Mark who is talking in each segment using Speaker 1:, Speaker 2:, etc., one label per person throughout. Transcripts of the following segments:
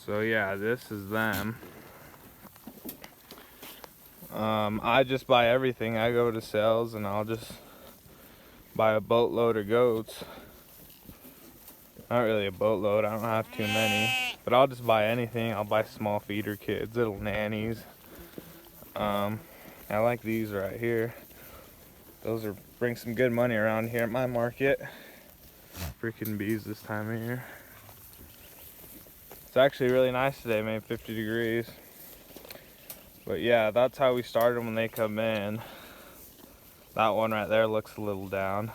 Speaker 1: So yeah, this is them. I just buy everything. I go to sales and I'll just buy a boatload of goats. Not really a boatload, I don't have too many. But I'll just buy anything. I'll buy small feeder kids, little nannies. I like these right here. Those bring some good money around here at my market. Freaking bees this time of year. It's actually really nice today, maybe 50 degrees. But yeah, that's how we start them when they come in. That one right there looks a little down.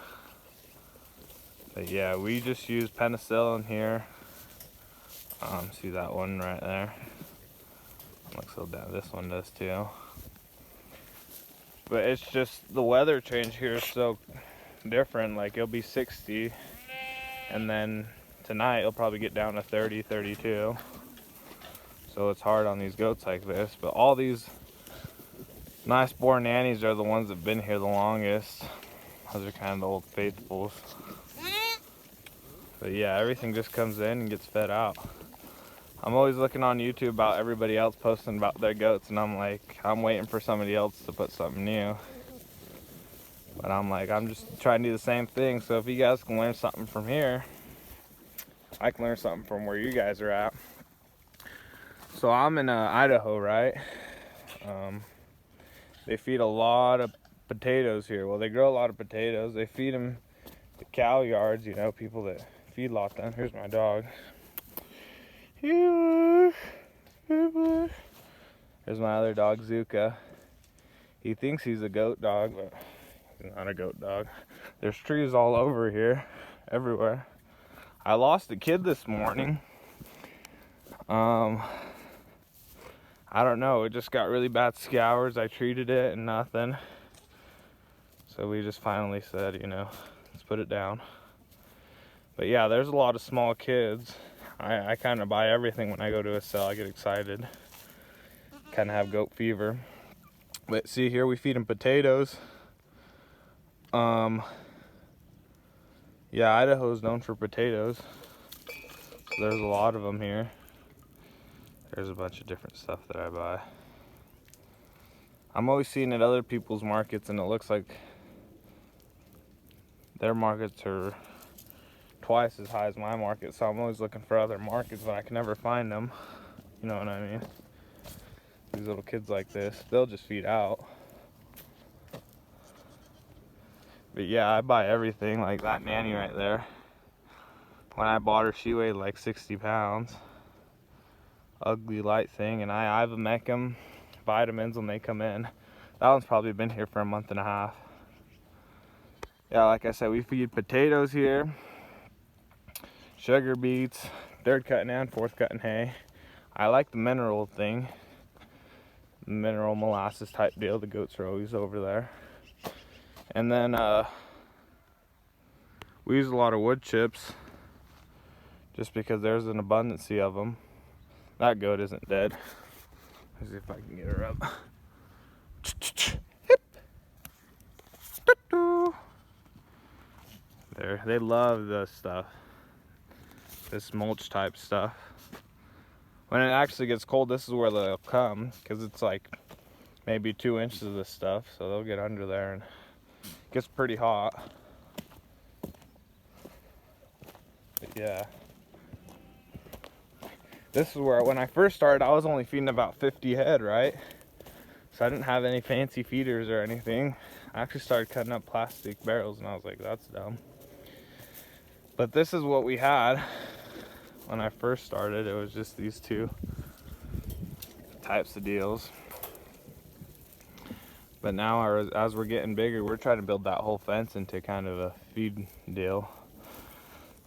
Speaker 1: But yeah, we just use penicillin here. See that one right there? Looks a little down. This one does too. But it's just the weather change here is so different. Like it'll be 60 and then tonight it'll probably get down to 30, 32. So it's hard on these goats like this. But all these nice born nannies are the ones that have been here the longest. Those are kind of the old faithfuls. But yeah, everything just comes in and gets fed out. I'm always looking on YouTube about everybody else posting about their goats, and I'm like, I'm waiting for somebody else to put something new. But I'm like, I'm just trying to do the same thing. So if you guys can learn something from here, I can learn something from where you guys are at. So I'm in Idaho, right? They feed a lot of potatoes here. Well, they grow a lot of potatoes. They feed them to cow yards, you know, people that feedlot them. Here's my dog. Here's my other dog, Zuka. He thinks he's a goat dog, but he's not a goat dog. There's trees all over here, everywhere. I lost a kid this morning. I don't know, it just got really bad scours. I treated it and nothing. So we just finally said, you know, let's put it down. But yeah, there's a lot of small kids. I kind of buy everything when I go to a sale. I get excited. Kind of have goat fever. But see here, we feed them potatoes. Yeah, Idaho is known for potatoes. So there's a lot of them here. There's a bunch of different stuff that I buy. I'm always seeing at other people's markets, and it looks like their markets are twice as high as my market, so I'm always looking for other markets, but I can never find them. You know what I mean? These little kids like this, they'll just feed out. But yeah, I buy everything. Like that nanny right there, when I bought her, she weighed like 60 pounds. Ugly light thing, and I ivermectin vitamins when they come in. That one's probably been here for a month and a half. Yeah, like I said, we feed potatoes here, sugar beets, third cutting and fourth cutting hay. I like the mineral thing, mineral molasses type deal. The goats are always over there. And then we use a lot of wood chips just because there's an abundance of them. That goat isn't dead. Let's see if I can get her up. There, they love this stuff. This mulch type stuff. When it actually gets cold, this is where they'll come, because it's like maybe 2 inches of this stuff, so they'll get under there and it gets pretty hot. But yeah. This is where, when I first started, I was only feeding about 50 head, right? So I didn't have any fancy feeders or anything. I actually started cutting up plastic barrels, and I was like, that's dumb. But this is what we had when I first started. It was just these two types of deals. But now, as we're getting bigger, we're trying to build that whole fence into kind of a feed deal.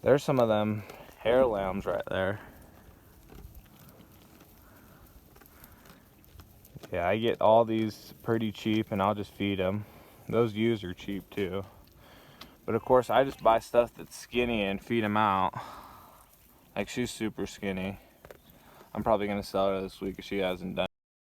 Speaker 1: There's some of them hair lambs right there. Yeah, I get all these pretty cheap, and I'll just feed them. Those ewes are cheap too. But of course, I just buy stuff that's skinny and feed them out. Like, she's super skinny. I'm probably gonna sell her this week if she hasn't done.